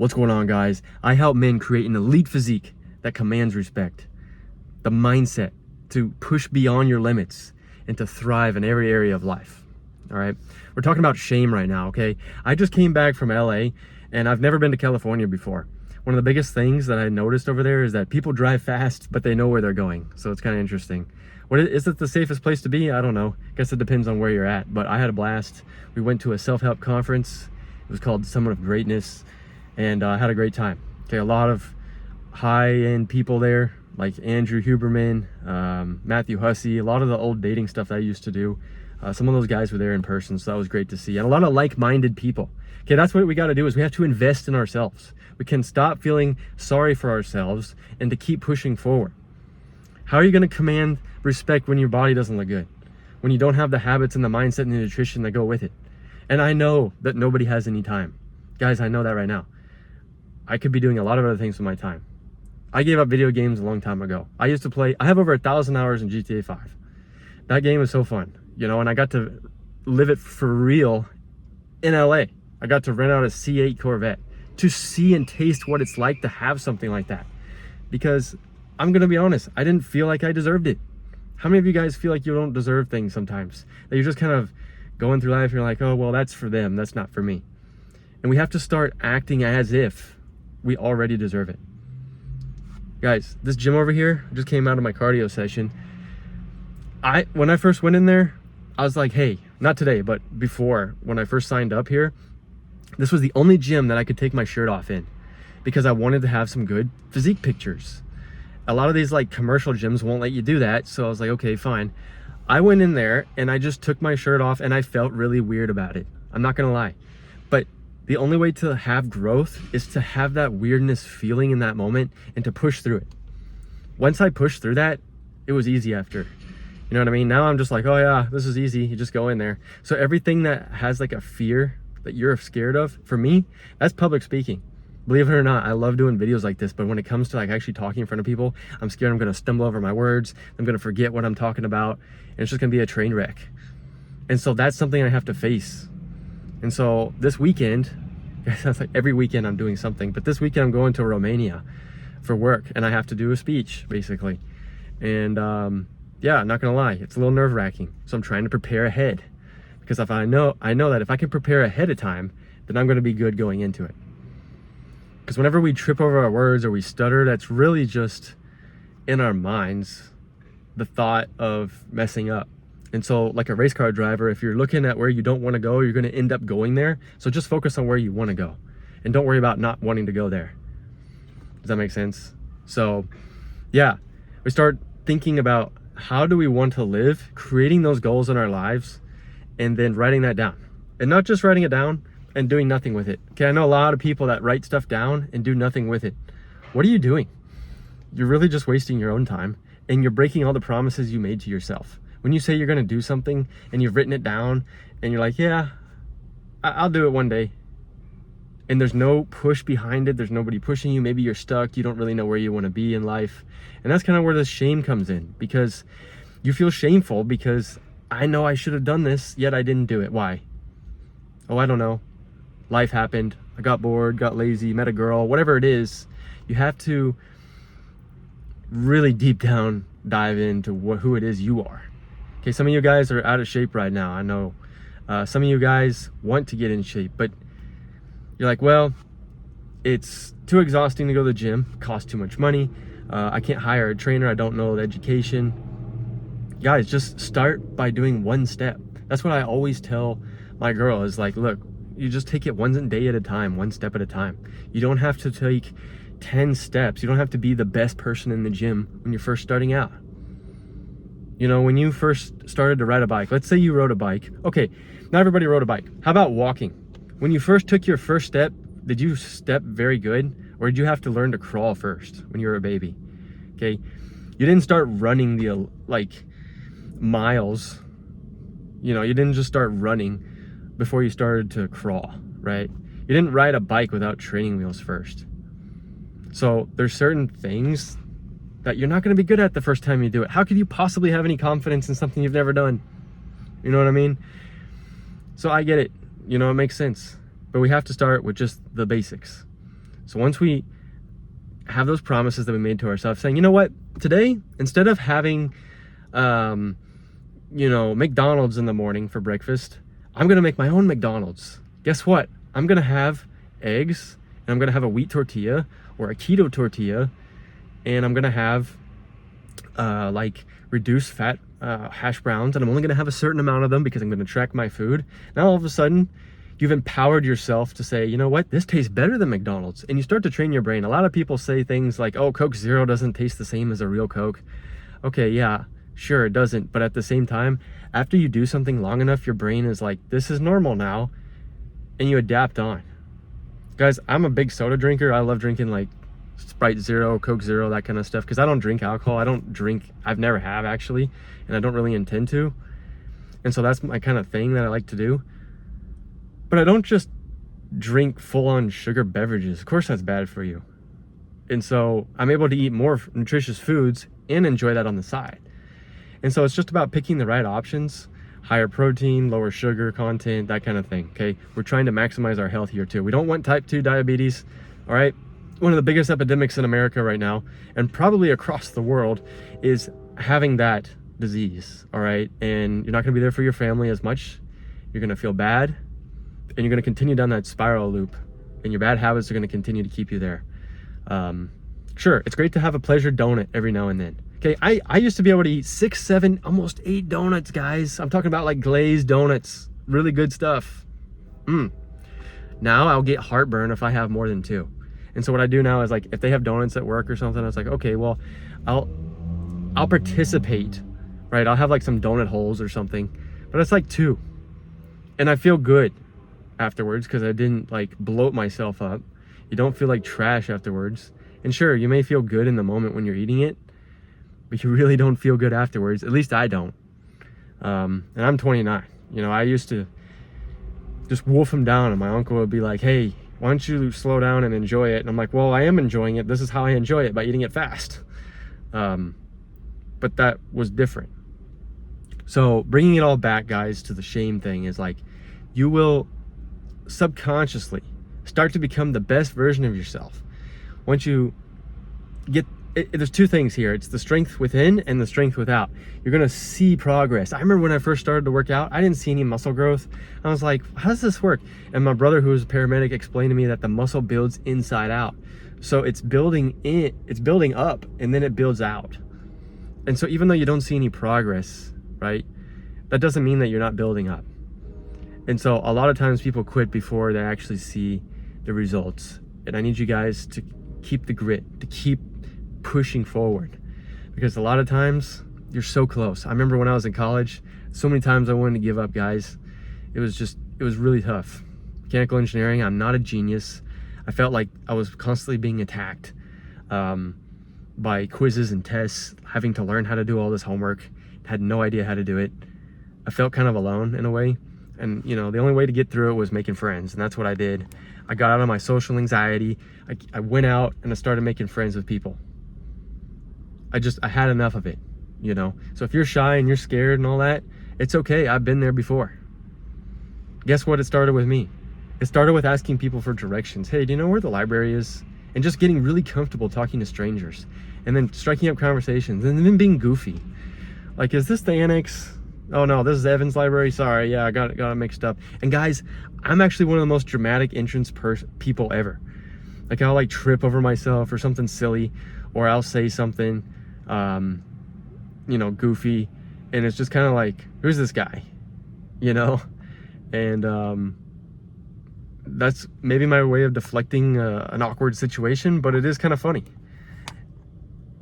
What's going on, guys? I help men create an elite physique that commands respect, the mindset to push beyond your limits and to thrive in every area of life. All right, we're talking about shame right now. Okay, I just came back from LA and I've never been to California before. One of the biggest things that I noticed over there is that people drive fast, but they know where they're going. So it's kind of interesting. Is it the safest place to be? I don't know. I guess it depends on where you're at, but I had a blast. We went to a self-help conference. It was called Summit of Greatness, and I had a great time. Okay, a lot of high-end people there, like Andrew Huberman, Matthew Hussey, a lot of the old dating stuff that I used to do. Some of those guys were there in person, so that was great to see. And a lot of like-minded people. Okay, that's what we got to do, is we have to invest in ourselves. We can stop feeling sorry for ourselves and to keep pushing forward. How are you going to command respect when your body doesn't look good? When you don't have the habits and the mindset and the nutrition that go with it? And I know that nobody has any time. Guys, I know that right now. I could be doing a lot of other things with my time. I gave up video games a long time ago. I used to play, I have over 1,000 hours in GTA 5. That game was so fun, you know, and I got to live it for real in LA. I got to rent out a C8 Corvette to see and taste what it's like to have something like that. Because I'm gonna be honest, I didn't feel like I deserved it. How many of you guys feel like you don't deserve things sometimes? That you're just kind of going through life and you're like, oh, well, that's for them, that's not for me. And we have to start acting as if we already deserve it. Guys, this gym over here, I just came out of my cardio session. When I first went in there, I was like, hey, not today, but before, when I first signed up here, this was the only gym that I could take my shirt off in because I wanted to have some good physique pictures. A lot of these like commercial gyms won't let you do that. So I was like, okay, fine. I went in there and I just took my shirt off and I felt really weird about it. I'm not gonna lie. But the only way to have growth is to have that weirdness feeling in that moment and to push through it. Once I pushed through that, it was easy after. You know what I mean? Now I'm just like, oh yeah, this is easy. You just go in there. So everything that has like a fear that you're scared of, for me, that's public speaking. Believe it or not, I love doing videos like this, but when it comes to like actually talking in front of people, I'm scared I'm gonna stumble over my words, I'm gonna forget what I'm talking about, and it's just gonna be a train wreck. And so that's something I have to face. And so this weekend, that's like every weekend I'm doing something, but this weekend I'm going to Romania for work, and I have to do a speech, basically. And yeah, not gonna lie, it's a little nerve-wracking. So I'm trying to prepare ahead. Because if I know that if I can prepare ahead of time, then I'm gonna be good going into it. Because whenever we trip over our words or we stutter, that's really just in our minds, the thought of messing up. And so like a race car driver, if you're looking at where you don't want to go, you're going to end up going there. So just focus on where you want to go and don't worry about not wanting to go there. Does that make sense? So yeah, we start thinking about how do we want to live, creating those goals in our lives, and then writing that down. And not just writing it down and doing nothing with it. Okay, I know a lot of people that write stuff down and do nothing with it. What are you doing? You're really just wasting your own time, and you're breaking all the promises you made to yourself. When you say you're gonna do something and you've written it down and you're like, yeah, I'll do it one day. And there's no push behind it. There's nobody pushing you. Maybe you're stuck. You don't really know where you wanna be in life. And that's kind of where the shame comes in, because you feel shameful because I know I should have done this, yet I didn't do it. Why? Oh, I don't know. Life happened. I got bored, got lazy, met a girl, whatever it is. You have to really deep down dive into who it is you are. Okay, some of you guys are out of shape right now. I know some of you guys want to get in shape, but you're like, well, it's too exhausting to go to the gym, costs too much money. I can't hire a trainer. I don't know the education. Guys, just start by doing one step. That's what I always tell my girl is like, look, you just take it one day at a time, one step at a time. You don't have to take 10 steps. You don't have to be the best person in the gym when you're first starting out. You know, when you first started to ride a bike, let's say you rode a bike. Okay, not everybody rode a bike. How about walking? When you first took your first step, did you step very good? Or did you have to learn to crawl first when you were a baby? Okay, you didn't start running the like miles. You know, you didn't just start running before you started to crawl, right? You didn't ride a bike without training wheels first. So there's certain things that you're not going to be good at the first time you do it. How could you possibly have any confidence in something you've never done? You know what I mean? So I get it. You know, it makes sense. But we have to start with just the basics. So once we have those promises that we made to ourselves, saying, you know what, today, instead of having, McDonald's in the morning for breakfast, I'm going to make my own McDonald's. Guess what? I'm going to have eggs, and I'm going to have a wheat tortilla or a keto tortilla, and I'm going to have reduced fat hash browns, and I'm only going to have a certain amount of them because I'm going to track my food. Now all of a sudden, you've empowered yourself to say, you know what, this tastes better than McDonald's. And you start to train your brain. A lot of people say things like, oh, Coke Zero doesn't taste the same as a real Coke. Okay, yeah, sure, it doesn't. But at the same time, after you do something long enough, your brain is like, this is normal now. And you adapt on. Guys, I'm a big soda drinker. I love drinking like Sprite Zero, Coke Zero, that kind of stuff, because I don't drink alcohol. I've never have actually, and I don't really intend to. And so that's my kind of thing that I like to do. But I don't just drink full-on sugar beverages. Of course that's bad for you. And so I'm able to eat more nutritious foods and enjoy that on the side. And so it's just about picking the right options, higher protein, lower sugar content, that kind of thing, okay? We're trying to maximize our health here too. We don't want type 2 diabetes, all right? One of the biggest epidemics in America right now, and probably across the world, is having that disease, all right? And you're not gonna be there for your family as much. You're gonna feel bad, and you're gonna continue down that spiral loop, and your bad habits are gonna continue to keep you there. Sure, it's great to have a pleasure donut every now and then. Okay, I used to be able to eat 6, 7, almost 8 donuts, guys. I'm talking about like glazed donuts, really good stuff. Now I'll get heartburn if I have more than 2. And so what I do now is, like, if they have donuts at work or something, I was like, okay, well, I'll participate, right? I'll have like some donut holes or something, but it's like 2. And I feel good afterwards because I didn't like bloat myself up. You don't feel like trash afterwards. And sure, you may feel good in the moment when you're eating it, but you really don't feel good afterwards. At least I don't. And I'm 29. I used to just wolf them down, and my uncle would be like, hey, why don't you slow down and enjoy it? And I'm like, well, I am enjoying it. This is how I enjoy it, by eating it fast. But that was different. So bringing it all back, guys, to the shame thing is like, you will subconsciously start to become the best version of yourself. Once you get there's 2 things here. It's the strength within and the strength without. You're gonna see progress. I remember when I first started to work out, I didn't see any muscle growth. I was like, how does this work? And my brother, who was a paramedic, explained to me that the muscle builds inside out. So it's building up, and then it builds out. And so even though you don't see any progress, right, that doesn't mean that you're not building up. And so a lot of times people quit before they actually see the results. And I need you guys to keep the grit, to keep pushing forward, because a lot of times you're so close. I remember when I was in college, so many times I wanted to give up, guys. It was really tough. Mechanical engineering, I'm not a genius. I felt like I was constantly being attacked by quizzes and tests, having to learn how to do all this homework, had no idea how to do it. I felt kind of alone in a way. And the only way to get through it was making friends, and that's what I did. I got out of my social anxiety. I went out and I started making friends with people. I had enough of it, So if you're shy and you're scared and all that, it's okay. I've been there before. Guess what? It started with me. It started with asking people for directions. Hey, do you know where the library is? And just getting really comfortable talking to strangers, and then striking up conversations, and then being goofy. Like, is this the annex? Oh no, this is Evan's library. Sorry, yeah, I got it mixed up. And guys, I'm actually one of the most dramatic entrance people ever. Like, I'll like trip over myself or something silly, or I'll say something goofy, and it's just kind of like, who's this guy, and that's maybe my way of deflecting an awkward situation, but it is kind of funny.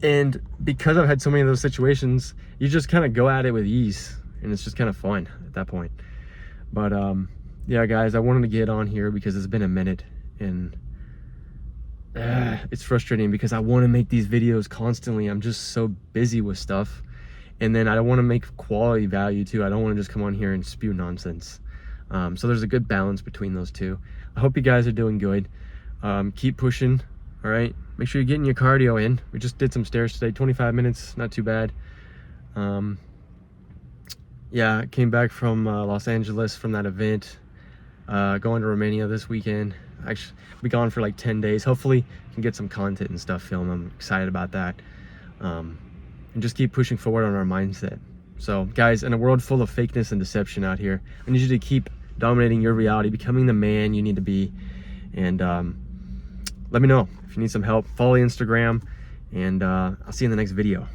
And because I've had so many of those situations, you just kind of go at it with ease, and it's just kind of fun at that point. But yeah, guys, I wanted to get on here because it's been a minute, and it's frustrating because I want to make these videos constantly. I'm just so busy with stuff, and then I don't want to make quality value too. I don't want to just come on here and spew nonsense. So there's a good balance between those two. I hope you guys are doing good. Keep pushing. All right, make sure you're getting your cardio in. We just did some stairs today, 25 minutes, not too bad. Yeah, I came back from Los Angeles from that event, going to Romania this weekend. Actually, be gone for like 10 days. Hopefully, can get some content and stuff filmed. I'm excited about that. And just keep pushing forward on our mindset. So, guys, in a world full of fakeness and deception out here, I need you to keep dominating your reality, becoming the man you need to be. And let me know if you need some help. Follow Instagram, and I'll see you in the next video.